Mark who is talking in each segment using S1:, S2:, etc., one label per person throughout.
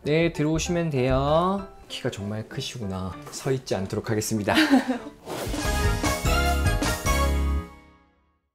S1: 네, 들어오시면 돼요. 키가 정말 크시구나. 서 있지 않도록 하겠습니다.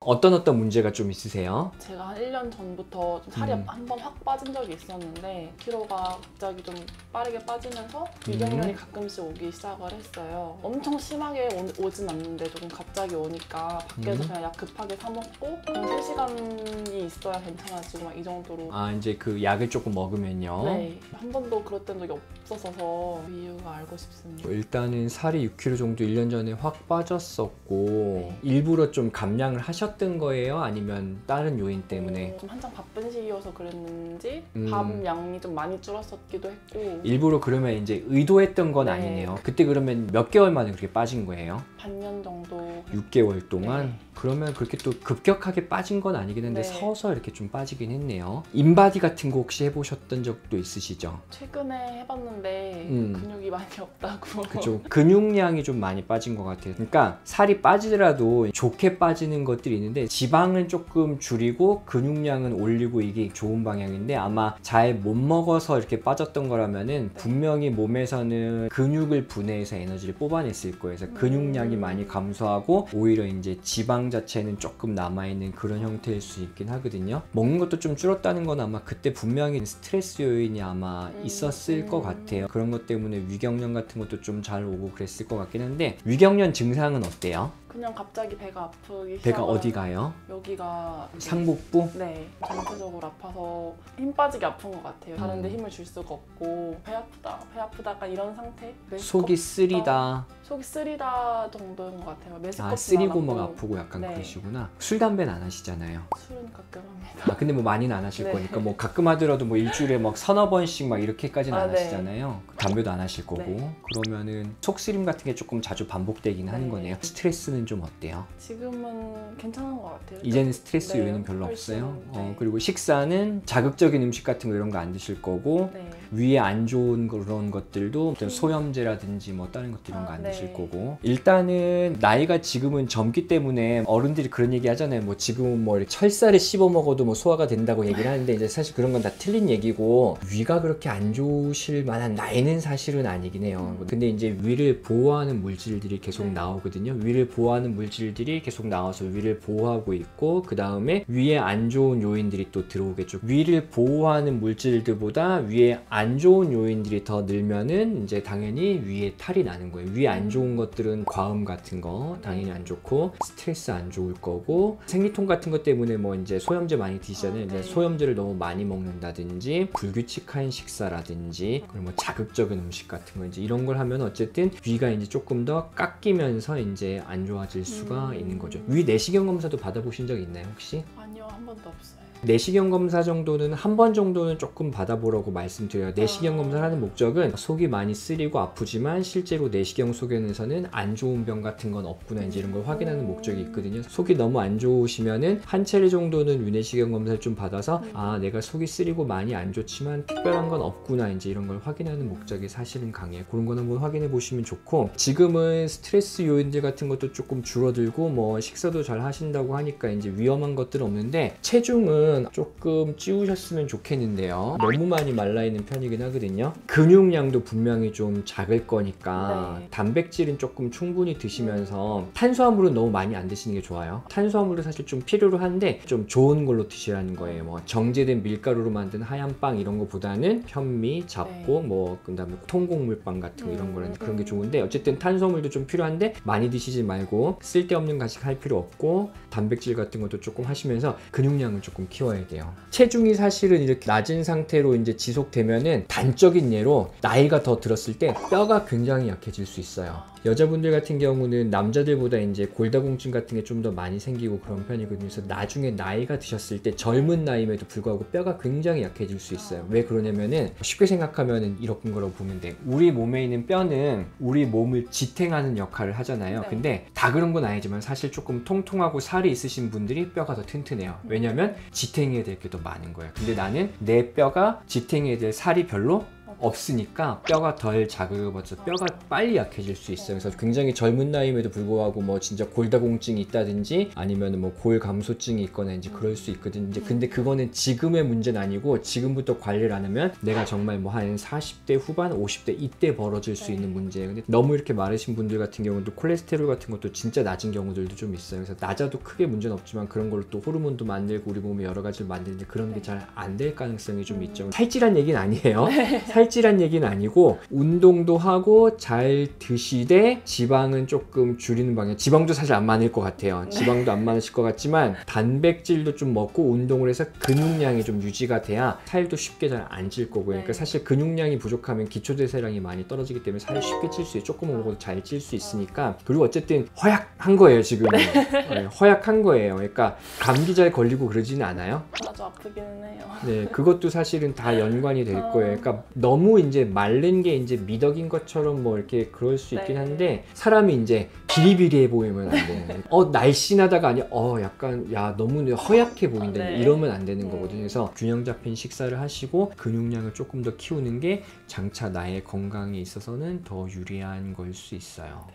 S1: 어떤 문제가 좀 있으세요?
S2: 제가 한 1년 전부터 좀 살이 한 번 확 빠진 적이 있었는데 키로가 갑자기 좀 빠르게 빠지면서 위경련이 가끔씩 오기 시작을 했어요. 엄청 심하게 오진 않는데 조금 갑자기 오니까 밖에서 그냥 약 급하게 사 먹고 그냥 3시간이 있어야 괜찮아지고 막 이 정도로.
S1: 아, 이제 그 약을 조금 먹으면요.
S2: 네, 한 번도 그랬던 적이 없어서 그 이유가 알고 싶습니다.
S1: 일단은 살이 6kg 정도 1년 전에 확 빠졌었고
S2: 네.
S1: 일부러 좀 감량을 하셨던 거예요? 아니면 다른 요인 때문에?
S2: 좀 한창 바쁜 시기여서 그랬는지 밥 양이 좀 많이 줄었었기도 했고.
S1: 일부러 그러면 이제 의도했던 건
S2: 네.
S1: 아니네요. 그때 그러면 몇 개월 만에 그렇게 빠진 거예요?
S2: 반년 정도.
S1: 6개월 동안?
S2: 네.
S1: 그러면 그렇게 또 급격하게 빠진 건 아니긴 한데
S2: 네.
S1: 서서 이렇게 좀 빠지긴 했네요. 인바디 같은 거 혹시 해보셨던 적도 있으시죠?
S2: 최근에 해봤는데 근육이 많이 없다고.
S1: 그죠. 근육량이 좀 많이 빠진 것 같아요. 그러니까 살이 빠지더라도 좋게 빠지는 것들이 있는데 지방은 조금 줄이고 근육량은 올리고 이게 좋은 방향인데 아마 잘 못 먹어서 이렇게 빠졌던 거라면은 분명히 몸에서는 근육을 분해해서 에너지를 뽑아냈을 거예요. 그래서 근육량이 많이 감소하고 오히려 이제 지방 자체는 조금 남아있는 그런 형태일 수 있긴 하거든요. 먹는 것도 좀 줄었다는 건 아마 그때 분명히 스트레스 요인이 아마 있었을 것 같아요. 그런 것 때문에 위경련 같은 것도 좀 잘 오고 그랬을 것 같긴 한데 위경련 증상은 어때요?
S2: 그냥 갑자기 배가 아프기
S1: 배가
S2: 시작을.
S1: 어디 가요?
S2: 여기가
S1: 상복부?
S2: 네, 전체적으로 아파서 힘 빠지게 아픈 것 같아요. 다른데 힘을 줄 수가 없고 배 아프다, 배 아프다 약간 이런 상태?
S1: 속이 쓰리다.
S2: 속이 쓰리다 정도인 것 같아요. 메스껍진
S1: 아, 쓰리고 막
S2: 않았고.
S1: 아프고 약간
S2: 네.
S1: 그러시구나. 술, 담배는 안 하시잖아요.
S2: 술은 가끔 합니다.
S1: 아, 근데 뭐 많이는 안 하실
S2: 네.
S1: 거니까 뭐 가끔 하더라도 뭐 일주일에 막 서너 번씩 막 이렇게까지는 안
S2: 네.
S1: 하시잖아요. 담배도 안 하실 거고.
S2: 네.
S1: 그러면은 속쓰림 같은 게 조금 자주 반복되긴 하는
S2: 네.
S1: 거네요. 스트레스는 좀 어때요?
S2: 지금은 괜찮은 것 같아요.
S1: 이제는 스트레스
S2: 네,
S1: 요인은 별로
S2: 훨씬,
S1: 없어요.
S2: 네.
S1: 그리고 식사는 자극적인 음식 같은 거 이런 거 안 드실 거고
S2: 네.
S1: 위에 안 좋은 그런 것들도 어떤 소염제라든지 뭐 다른 것들 이런 거 안
S2: 네.
S1: 드실 거고 일단은 나이가 지금은 젊기 때문에 어른들이 그런 얘기 하잖아요. 뭐 지금은 뭐 이렇게 철사를 씹어 먹어도 뭐 소화가 된다고 얘기를 하는데 이제 사실 그런 건 다 틀린 얘기고 위가 그렇게 안 좋으실 만한 나이는 사실은 아니긴 해요. 근데 이제 위를 보호하는 물질들이 계속
S2: 네.
S1: 나오거든요. 위를 보호하는 물질들이 계속 나와서 위를 보호하고 있고 그 다음에 위에 안 좋은 요인들이 또 들어오겠죠. 위를 보호하는 물질들보다 위에 안 좋은 요인들이 더 늘면은 이제 당연히 위에 탈이 나는 거예요. 위에 안 좋은 것들은 과음 같은 거 당연히 안 좋고 스트레스 안 좋을 거고 생리통 같은 것 때문에 뭐 이제 소염제 많이 드시잖아요.
S2: 네.
S1: 소염제를 너무 많이 먹는다든지 불규칙한 식사라든지 그리고 뭐 자극적인 음식 같은 거 이제 이런 걸 하면 어쨌든 위가 이제 조금 더 깎이면서 이제 안 좋아질 수가 있는 거죠. 위 내시경 검사도 받아보신 적 있나요 혹시?
S2: 아니요, 한 번도 없어요.
S1: 내시경 검사 정도는 한 번 정도는 조금 받아보라고 말씀드려요. 내시경 검사를 하는 목적은 속이 많이 쓰리고 아프지만 실제로 내시경 소견에서는 안 좋은 병 같은 건 없구나 이제 이런 걸 확인하는 목적이 있거든요. 속이 너무 안 좋으시면은 한 차례 정도는 위내시경 검사를 좀 받아서 아 내가 속이 쓰리고 많이 안 좋지만 특별한 건 없구나 이제 이런 걸 확인하는 목적이 사실은 강해요. 그런 건 한번 확인해 보시면 좋고 지금은 스트레스 요인들 같은 것도 조금 줄어들고 뭐 식사도 잘 하신다고 하니까 이제 위험한 것들은 없는데 체중은 조금 찌우셨으면 좋겠는데요. 너무 많이 말라있는 편이긴 하거든요. 근육량도 분명히 좀 작을 거니까
S2: 네.
S1: 단백질은 조금 충분히 드시면서 탄수화물은 너무 많이 안 드시는 게 좋아요. 탄수화물은 사실 좀 필요로 한데 좀 좋은 걸로 드시라는 거예요. 뭐 정제된 밀가루로 만든 하얀 빵 이런 거보다는 현미, 잡곡, 뭐 그다음에 통곡물빵 같은 거 이런 거는 그런 게 좋은데 어쨌든 탄수화물도 좀 필요한데 많이 드시지 말고 쓸데없는 가식 할 필요 없고 단백질 같은 것도 조금 하시면서 근육량을 조금 키워야 돼요. 체중이 사실은 이렇게 낮은 상태로 이제 지속되면은 단적인 예로 나이가 더 들었을 때 뼈가 굉장히 약해질 수 있어요. 여자분들 같은 경우는 남자들보다 이제 골다공증 같은 게 좀 더 많이 생기고 그런 편이거든요. 그래서 나중에 나이가 드셨을 때 젊은 나이임에도 불구하고 뼈가 굉장히 약해질 수 있어요. 왜 그러냐면은 쉽게 생각하면은 이런 거라고 보면 돼. 우리 몸에 있는 뼈는 우리 몸을 지탱하는 역할을 하잖아요.
S2: 네.
S1: 근데 다 그런 건 아니지만 사실 조금 통통하고 살이 있으신 분들이 뼈가 더 튼튼해요. 왜냐면 지탱해야 될 게 더 많은 거예요. 근데 나는 내 뼈가 지탱해야 될 살이 별로 없으니까 뼈가 덜 자극을 받아서 뼈가 빨리 약해질 수 있어요. 그래서 굉장히 젊은 나이임에도 불구하고 뭐 진짜 골다공증이 있다든지 아니면 뭐 골감소증이 있거나 이제 그럴 수 있거든요. 이제 근데 그거는 지금의 문제는 아니고 지금부터 관리를 안 하면 내가 정말 뭐 한 40대 후반, 50대 이때 벌어질 수 있는 문제예요. 근데 너무 이렇게 마르신 분들 같은 경우도 콜레스테롤 같은 것도 진짜 낮은 경우들도 좀 있어요. 그래서 낮아도 크게 문제는 없지만 그런 걸로 또 호르몬도 만들고 우리 몸에 여러 가지를 만드는데 그런 게 잘 안 될 가능성이 좀 있죠. 살찌란 얘기는 아니에요. 살찌란 얘기는 아니고 운동도 하고 잘 드시되 지방은 조금 줄이는 방향. 지방도 사실 안 많을 것 같아요. 지방도 안 많으실 것 같지만 단백질도 좀 먹고 운동을 해서 근육량이 좀 유지가 돼야 살도 쉽게 잘 안 찔 거고요. 그러니까 사실 근육량이 부족하면 기초대사량이 많이 떨어지기 때문에 살이 쉽게 찔 수 있어요. 조금 먹어도 잘 찔 수 있으니까. 그리고 어쨌든 허약한 거예요 지금. 네, 허약한 거예요. 그러니까 감기 잘 걸리고 그러지는 않아요.
S2: 아주 아프기는 해요.
S1: 네, 그것도 사실은 다 연관이 될 거예요. 그러니까 너무 이제 마른 게 이제 미덕인 것처럼 뭐 이렇게 그럴 수 있긴 한데 사람이 이제 비리비리해 보이면 안 돼. 날씬하다가 아니야. 약간 야 너무 허약해 보인다. 이러면 안 되는 거거든요. 그래서 균형 잡힌 식사를 하시고 근육량을 조금 더 키우는 게 장차 나의 건강에 있어서는 더 유리한 걸 수 있어요.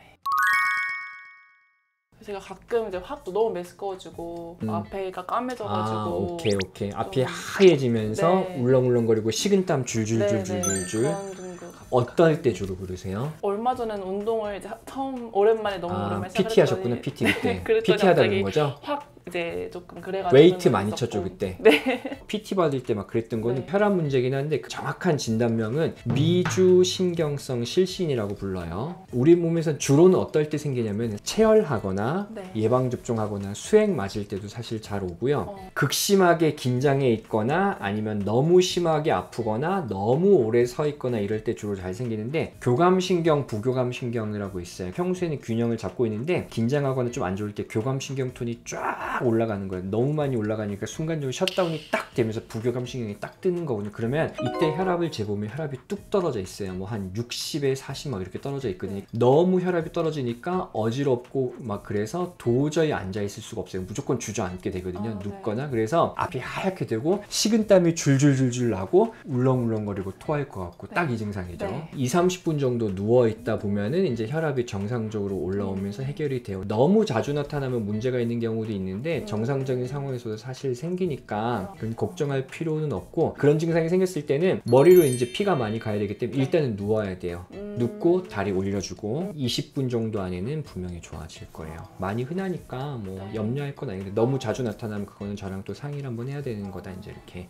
S2: 제가 가끔 이제 확 너무 메스꺼워지고 앞에가 까매져가지고
S1: 오케이. 앞이 하얘지면서 울렁울렁거리고 식은땀 줄줄줄줄줄.
S2: 그런 정도.
S1: 어떨 때 주로 그러세요?
S2: 얼마 전에는 운동을 이제 처음 오랜만에 너무 오랜만에
S1: PT 하셨구나. PT 그때.
S2: 그랬더니
S1: PT 하다 그런 거죠?
S2: 확 이제 조금 그래가지고
S1: 웨이트 많이 쳤죠 그때.
S2: 네.
S1: PT 받을 때 막 그랬던 거는 혈압 문제긴 한데 그 정확한 진단명은 미주신경성 실신이라고 불러요. 우리 몸에서 주로는 어떨 때 생기냐면 체열하거나 예방접종하거나 수액 맞을 때도 사실 잘 오고요. 극심하게 긴장해 있거나 아니면 너무 심하게 아프거나 너무 오래 서 있거나 이럴 때 주로 잘 생기는데 교감신경, 부교감신경이라고 있어요. 평소에는 균형을 잡고 있는데 긴장하거나 좀 안 좋을 때 교감신경 톤이 쫙 올라가는 거예요. 너무 많이 올라가니까 순간적으로 셧다운이 딱 되면서 부교감신경이 딱 뜨는 거거든요. 그러면 이때 혈압을 재보면 혈압이 뚝 떨어져 있어요. 뭐 한 60에 40 막 이렇게 떨어져 있거든요. 너무 혈압이 떨어지니까 어지럽고 막 그래서 도저히 앉아 있을 수가 없어요. 무조건 주저앉게 되거든요. 눕거나. 그래서 앞이 하얗게 되고 식은땀이 줄줄줄줄 나고 울렁울렁거리고 토할 것 같고 딱 이 증상이죠. 20-30분 정도 누워 있다 보면은 이제 혈압이 정상적으로 올라오면서 해결이 돼요. 너무 자주 나타나면 문제가 있는 경우도 있는데 정상적인 상황에서도 사실 생기니까 걱정할 필요는 없고 그런 증상이 생겼을 때는 머리로 이제 피가 많이 가야 되기 때문에 일단은 누워야 돼요. 눕고 다리 올려주고 20분 정도 안에는 분명히 좋아질 거예요. 많이 흔하니까 뭐 염려할 건 아닌데 너무 자주 나타나면 그거는 저랑 또 상의를 한번 해야 되는 거다 이제 이렇게.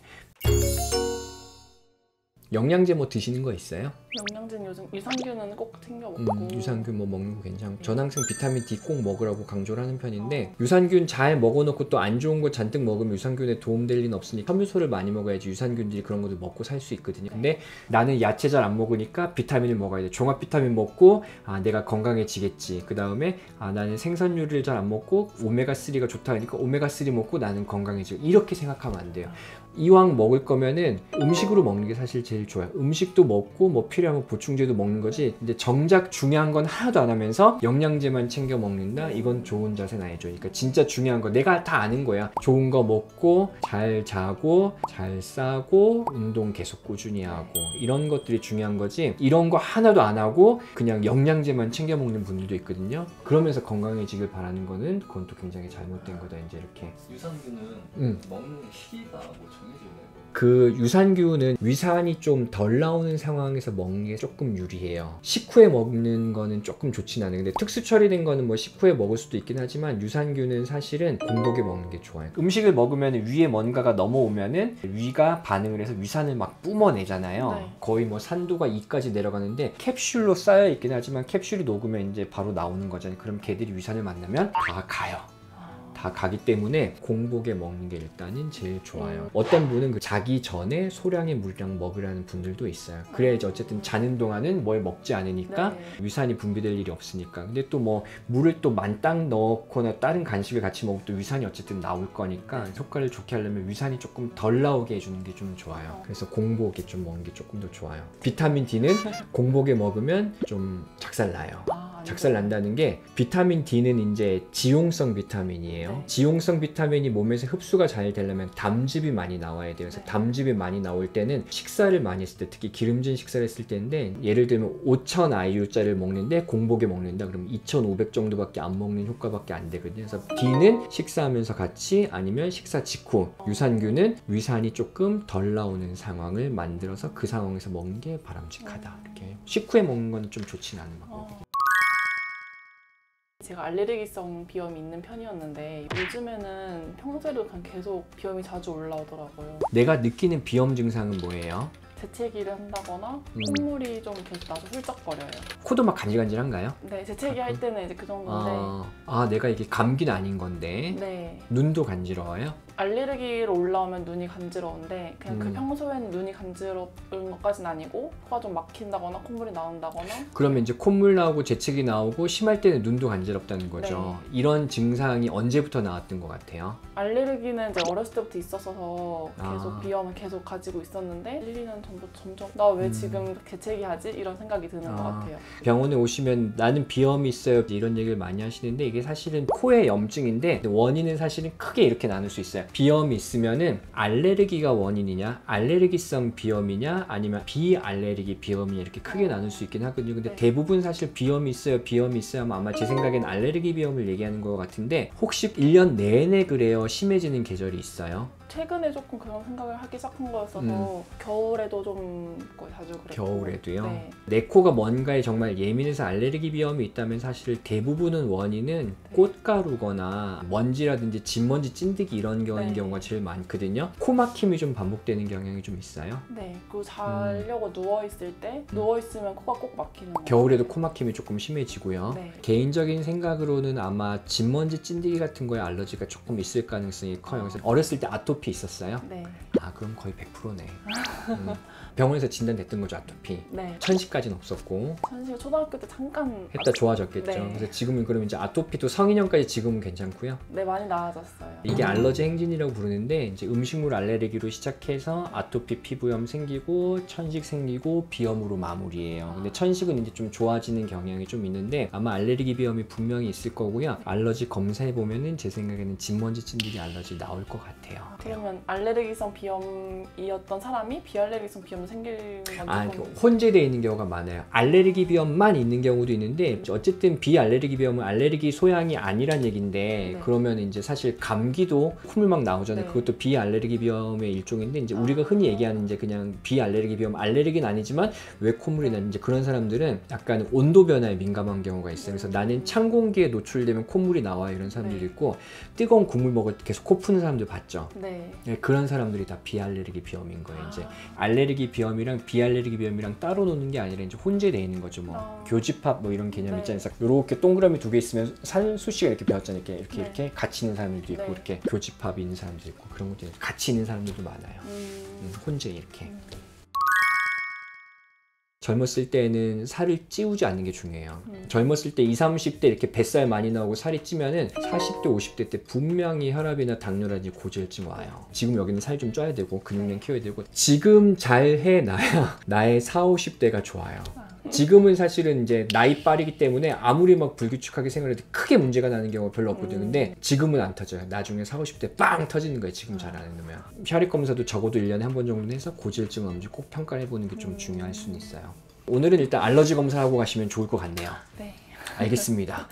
S1: 영양제 뭐 드시는 거 있어요?
S2: 영양제는 요즘 유산균은 꼭 챙겨 먹고
S1: 유산균 뭐 먹는 거 괜찮고 전 항상 비타민 D 꼭 먹으라고 강조를 하는 편인데 유산균 잘 먹어놓고 또 안 좋은 거 잔뜩 먹으면 유산균에 도움될 리는 없으니까 섬유소를 많이 먹어야지 유산균들이 그런 것도 먹고 살 수 있거든요. 근데 나는 야채 잘 안 먹으니까 비타민을 먹어야 돼. 종합 비타민 먹고 내가 건강해지겠지. 그 다음에 나는 생선류를 잘 안 먹고 오메가3가 좋다 하니까 오메가3 먹고 나는 건강해지고 이렇게 생각하면 안 돼요. 이왕 먹을 거면은 음식으로 먹는 게 사실 제일 좋아요. 음식도 먹고 뭐 필요하면 보충제도 먹는 거지. 근데 정작 중요한 건 하나도 안 하면서 영양제만 챙겨 먹는다? 이건 좋은 자세는 아니죠. 그러니까 진짜 중요한 거 내가 다 아는 거야. 좋은 거 먹고 잘 자고 잘 싸고 운동 계속 꾸준히 하고 이런 것들이 중요한 거지. 이런 거 하나도 안 하고 그냥 영양제만 챙겨 먹는 분들도 있거든요. 그러면서 건강해지길 바라는 거는 그건 또 굉장히 잘못된 거다. 이제 이렇게.
S3: 유산균은 먹는 시기가 뭐 정해져 있는 거예요?
S1: 그 유산균은 위산이 좀 덜 나오는 상황에서 먹는 게 조금 유리해요. 식후에 먹는 거는 조금 좋진 않아요. 근데 특수 처리된 거는 뭐 식후에 먹을 수도 있긴 하지만 유산균은 사실은 공복에 먹는 게 좋아요. 음식을 먹으면 위에 뭔가가 넘어오면은 위가 반응을 해서 위산을 막 뿜어내잖아요. 거의 뭐 산도가 2까지 내려가는데 캡슐로 쌓여 있긴 하지만 캡슐이 녹으면 이제 바로 나오는 거잖아요. 그럼 걔들이 위산을 만나면 다 가요. 다 가기 때문에 공복에 먹는 게 일단은 제일 좋아요. 어떤 분은 그 자기 전에 소량의 물량 먹으라는 분들도 있어요. 그래야지 어쨌든 자는 동안은 뭘 먹지 않으니까 위산이 분비될 일이 없으니까. 근데 또 뭐 물을 또 만땅 넣거나 다른 간식을 같이 먹으면 또 위산이 어쨌든 나올 거니까 효과를 좋게 하려면 위산이 조금 덜 나오게 해주는 게 좀 좋아요. 그래서 공복에 좀 먹는 게 조금 더 좋아요. 비타민 D는 공복에 먹으면 좀 작살나요. 작살 난다는 게 비타민 D는 이제 지용성 비타민이에요.
S2: 네.
S1: 지용성 비타민이 몸에서 흡수가 잘 되려면 담즙이 많이 나와야 돼요. 그래서
S2: 네.
S1: 담즙이 많이 나올 때는 식사를 많이 했을 때, 특히 기름진 식사를 했을 때인데, 예를 들면 5,000 IU짜리를 먹는데 공복에 먹는다 그러면 2,500 정도밖에 안 먹는 효과밖에 안 되거든요. 그래서 D는 식사하면서 같이, 아니면 식사 직후, 유산균은 위산이 조금 덜 나오는 상황을 만들어서 그 상황에서 먹는 게 바람직하다. 이렇게 식후에 먹는 건 좀 좋진 않은 방법이에요.
S2: 제가 알레르기성 비염이 있는 편이었는데 요즘에는 평소에도 그냥 계속 비염이 자주 올라오더라고요.
S1: 내가 느끼는 비염 증상은 뭐예요?
S2: 재채기를 한다거나 콧물이 좀 계속 나서 훌쩍거려요.
S1: 코도 막 간질간질한가요?
S2: 네, 재채기 할 때는 이제 그 정도인데
S1: 내가 이게 감기는 아닌 건데
S2: 네.
S1: 눈도 간지러워요?
S2: 알레르기로 올라오면 눈이 간지러운데 그냥 그
S1: 음.
S2: 평소에는 눈이 간지러운 것까지는 아니고 코가 좀 막힌다거나 콧물이 나온다거나
S1: 그러면 이제 콧물 나오고 재채기 나오고 심할 때는 눈도 간지럽다는 거죠. 이런 증상이 언제부터 나왔던 것 같아요?
S2: 알레르기는 이제 어렸을 때부터 있었어서 계속 비염은 계속 가지고 있었는데 1, 2년 전부터 점점 나 왜 지금 재채기 하지? 이런 생각이 드는 것 같아요.
S1: 병원에 오시면 나는 비염이 있어요 이런 얘기를 많이 하시는데, 이게 사실은 코의 염증인데 원인은 사실은 크게 이렇게 나눌 수 있어요. 비염이 있으면은 알레르기가 원인이냐, 알레르기성 비염이냐, 아니면 비알레르기 비염이냐, 이렇게 크게 나눌 수 있긴 하거든요. 근데
S2: 네. 대부분
S1: 대부분 사실 비염이 있어요 하면 아마 제 생각엔 알레르기 비염을 얘기하는 것 같은데, 혹시 1년 내내 그래요? 심해지는 계절이 있어요?
S2: 최근에 조금 그런 생각을 하기 시작한 거였어서 겨울에도 좀 거의 자주 그랬고
S1: 겨울에도요?
S2: 네.
S1: 내 코가 뭔가에 정말 예민해서 알레르기 비염이 있다면 사실 대부분은 원인은 꽃가루거나 먼지라든지 진먼지 찐득이 이런 경우가 제일 많거든요. 코 막힘이 좀 반복되는 경향이 좀 있어요.
S2: 네, 그리고 자려고 누워있을 때 누워있으면 코가 꼭 막히는 거
S1: 겨울에도 코 막힘이 조금 심해지고요.
S2: 네.
S1: 개인적인 생각으로는 아마 진먼지 찐득이 같은 거에 알러지가 조금 있을 가능성이 커요. 그래서 어렸을 때 아토피 있었어요?
S2: 네.
S1: 그럼 거의 100%네. 병원에서 진단됐던 거죠, 아토피.
S2: 네.
S1: 천식까지는 없었고.
S2: 천식 초등학교 때 잠깐
S1: 했다 좋아졌겠죠.
S2: 네.
S1: 그래서 지금은 그러면 이제 아토피도 성인형까지 지금은 괜찮고요.
S2: 네, 많이 나아졌어요.
S1: 이게 알러지 행진이라고 부르는데, 이제 음식물 알레르기로 시작해서 아토피 피부염 생기고 천식 생기고 비염으로 마무리예요. 근데 천식은 이제 좀 좋아지는 경향이 좀 있는데, 아마 알레르기 비염이 분명히 있을 거고요. 알러지 검사해 보면은 제 생각에는 진먼지 찐득이 알러지 나올 것 같아요.
S2: 그러면 알레르기성 비염이었던 사람이 비알레르기성 비염 생길 건 조금
S1: 혼재되어 있는 경우가 많아요. 알레르기 비염만 있는 경우도 있는데, 어쨌든 비알레르기 비염은 알레르기 소양이 아니란 얘긴데,
S2: 네.
S1: 그러면 이제 사실 감기도 콧물 막 나오잖아요.
S2: 네.
S1: 그것도 비알레르기 비염의 일종인데, 이제 우리가 흔히 얘기하는 이제 그냥 비알레르기 비염, 알레르기는 아니지만 왜 콧물이 나는지, 그런 사람들은 약간 온도 변화에 민감한 경우가 있어요. 그래서 나는 찬 공기에 노출되면 콧물이 나와, 이런 사람들도
S2: 네.
S1: 있고, 뜨거운 국물 먹을 때 계속 코 푸는 사람들 봤죠.
S2: 네.
S1: 네, 그런 사람들이 다 비알레르기 비염인 거예요. 이제 알레르기 비염이랑 비알레르기 비염이랑 따로 노는 게 아니라 이제 혼재되어 있는 거죠. 뭐 교집합 뭐 이런 개념
S2: 네.
S1: 있잖아요. 이렇게 동그라미 두 개 있으면 산수씨가 이렇게 배웠잖아요. 이렇게
S2: 네.
S1: 이렇게 같이 있는 사람들도 있고,
S2: 네.
S1: 이렇게 교집합이 있는 사람도 있고, 그런 것도 같이 있는 사람들도 많아요. 혼재 이렇게. 젊었을 때는 살을 찌우지 않는 게 중요해요. 젊었을 때 20, 30대 이렇게 뱃살 많이 나오고 살이 찌면은 40대, 50대 때 분명히 혈압이나 당뇨라든지 고지혈증 와요. 지금 여기는 살 좀 쪄야 되고 근육량 키워야 되고, 지금 잘 해놔야 나의 40, 50대가 좋아요. 지금은 사실은 이제 나이 빠르기 때문에 아무리 막 불규칙하게 생활해도 크게 문제가 나는 경우가 별로 없거든요. 근데 지금은 안 터져요. 나중에 40, 50대 빵 터지는 거예요. 지금 잘 안 해놓으면. 혈액 검사도 적어도 1년에 한 번 정도는 해서 고지혈증 없는지 꼭 평가를 해보는 게 좀 중요할 수는 있어요. 오늘은 일단 알러지 검사하고 가시면 좋을 것 같네요.
S2: 네.
S1: 알겠습니다.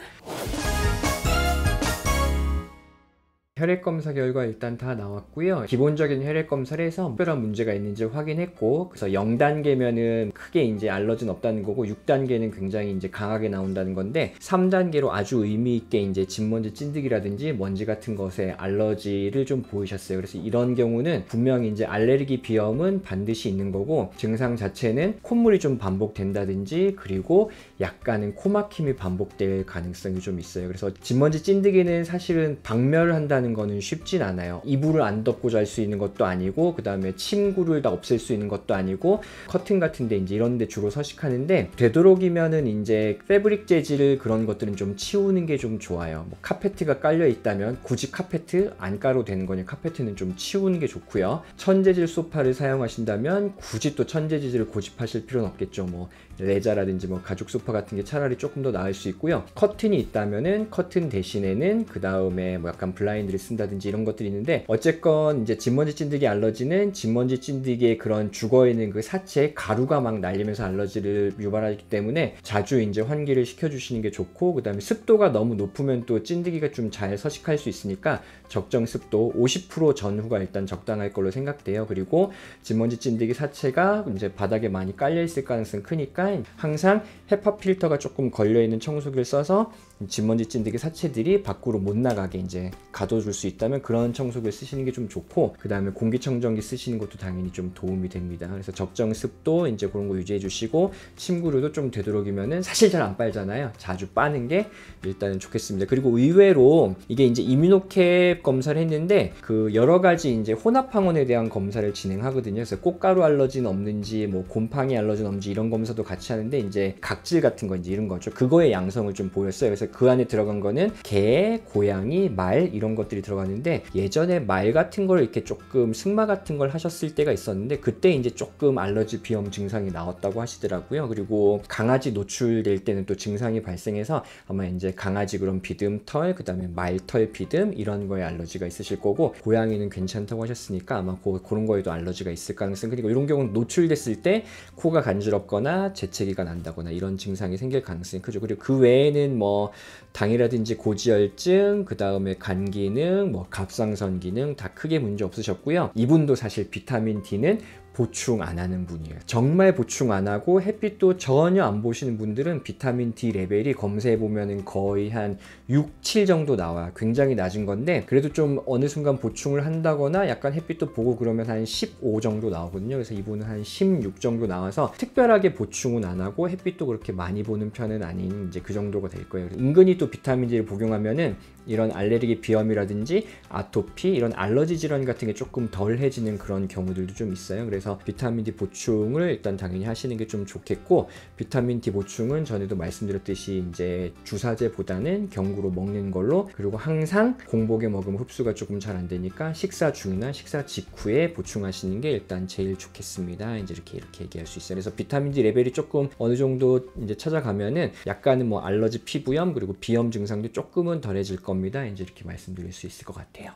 S1: 혈액검사 결과 일단 다 나왔고요. 기본적인 혈액검사를 해서 특별한 문제가 있는지 확인했고, 그래서 0단계면은 크게 이제 알러지는 없다는 거고, 6단계는 굉장히 이제 강하게 나온다는 건데, 3단계로 아주 의미 있게 이제 진먼지 찐득이라든지 먼지 같은 것에 알러지를 좀 보이셨어요. 그래서 이런 경우는 분명히 이제 알레르기 비염은 반드시 있는 거고, 증상 자체는 콧물이 좀 반복된다든지, 그리고 약간은 코막힘이 반복될 가능성이 좀 있어요. 그래서 진먼지 찐득이는 사실은 박멸을 한다는 선택하는 거는 쉽진 않아요. 이불을 안 덮고 잘 수 있는 것도 아니고, 그 다음에 침구를 다 없앨 수 있는 것도 아니고, 커튼 같은데 이제 이런 데 주로 서식하는데, 되도록이면은 이제 패브릭 재질 그런 것들은 좀 치우는 게 좀 좋아요. 뭐 카페트가 깔려 있다면 굳이 카페트 안 깔아도 되는 거니 카페트는 좀 치우는 게 좋고요. 천재질 소파를 사용하신다면 굳이 또 천재질을 고집하실 필요는 없겠죠. 뭐 레자라든지 뭐 가죽 소파 같은 게 차라리 조금 더 나을 수 있고요. 커튼이 있다면은 커튼 대신에는 그 다음에 뭐 약간 블라인드를 쓴다든지 이런 것들이 있는데, 어쨌건 이제 진먼지 찐득이 알러지는 진먼지 찐득이의 그런 죽어있는 그 사체에 가루가 막 날리면서 알러지를 유발하기 때문에 자주 이제 환기를 시켜주시는 게 좋고, 그 다음에 습도가 너무 높으면 또 찐득이가 좀 잘 서식할 수 있으니까 적정 습도 50% 전후가 일단 적당할 걸로 생각돼요. 그리고 진먼지 찐득이 사체가 이제 바닥에 많이 깔려 있을 가능성이 크니까 항상 헤파 필터가 조금 걸려있는 청소기를 써서 진먼지 찐득이 사체들이 밖으로 못 나가게 이제 가둬줄 수 있다면 그런 청소기를 쓰시는 게 좀 좋고, 그 다음에 공기청정기 쓰시는 것도 당연히 좀 도움이 됩니다. 그래서 적정 습도 이제 그런 거 유지해 주시고, 침구류도 좀 되도록이면은 사실 잘 안 빨잖아요. 자주 빠는 게 일단은 좋겠습니다. 그리고 의외로 이게 이제 이뮤노캡 검사를 했는데 그 여러 가지 이제 혼합 항원에 대한 검사를 진행하거든요. 그래서 꽃가루 알러지는 없는지, 뭐 곰팡이 알러지는 없는지 이런 검사도 같이 하는데, 이제 각질 같은 거 이제 이런 거죠. 그거의 양성을 좀 보였어요. 그래서 그 안에 들어간 거는 개, 고양이, 말 이런 것들이 들어가는데, 예전에 말 같은 걸 이렇게 조금 승마 같은 걸 하셨을 때가 있었는데 그때 이제 조금 알러지 비염 증상이 나왔다고 하시더라고요. 그리고 강아지 노출될 때는 또 증상이 발생해서 아마 이제 강아지 그런 비듬 털, 그 다음에 말털 비듬 이런 거에 알러지가 있으실 거고, 고양이는 괜찮다고 하셨으니까 아마 그런 거에도 알러지가 있을 가능성이, 그리고 이런 경우는 노출됐을 때 코가 간지럽거나 재채기가 난다거나 이런 증상이 생길 가능성이 크죠. 그리고 그 외에는 뭐 당이라든지 고지혈증, 그 다음에 간 기능, 뭐 갑상선 기능 다 크게 문제 없으셨고요. 이분도 사실 비타민 D는 보충 안 하는 분이에요. 정말 보충 안 하고 햇빛도 전혀 안 보시는 분들은 비타민 D 레벨이 검사해 보면은 거의 한 6, 7 정도 나와요. 굉장히 낮은 건데, 그래도 좀 어느 순간 보충을 한다거나 약간 햇빛도 보고 그러면 한 15 정도 나오거든요. 그래서 이분은 한 16 정도 나와서 특별하게 보충은 안 하고 햇빛도 그렇게 많이 보는 편은 아닌 이제 그 정도가 될 거예요. 은근히 또 비타민 D를 복용하면은 이런 알레르기 비염이라든지 아토피 이런 알러지 질환 같은 게 조금 덜해지는 그런 경우들도 좀 있어요. 그래서 비타민 D 보충을 일단 당연히 하시는 게 좀 좋겠고, 비타민 D 보충은 전에도 말씀드렸듯이 이제 주사제보다는 경구로 먹는 걸로, 그리고 항상 공복에 먹으면 흡수가 조금 잘 안 되니까 식사 중이나 식사 직후에 보충하시는 게 일단 제일 좋겠습니다. 이제 이렇게 얘기할 수 있어요. 그래서 비타민 D 레벨이 조금 어느 정도 이제 찾아가면은 약간은 뭐 알러지 피부염 그리고 비염 증상도 조금은 덜해질 겁니다. 이제 이렇게 말씀드릴 수 있을 것 같아요.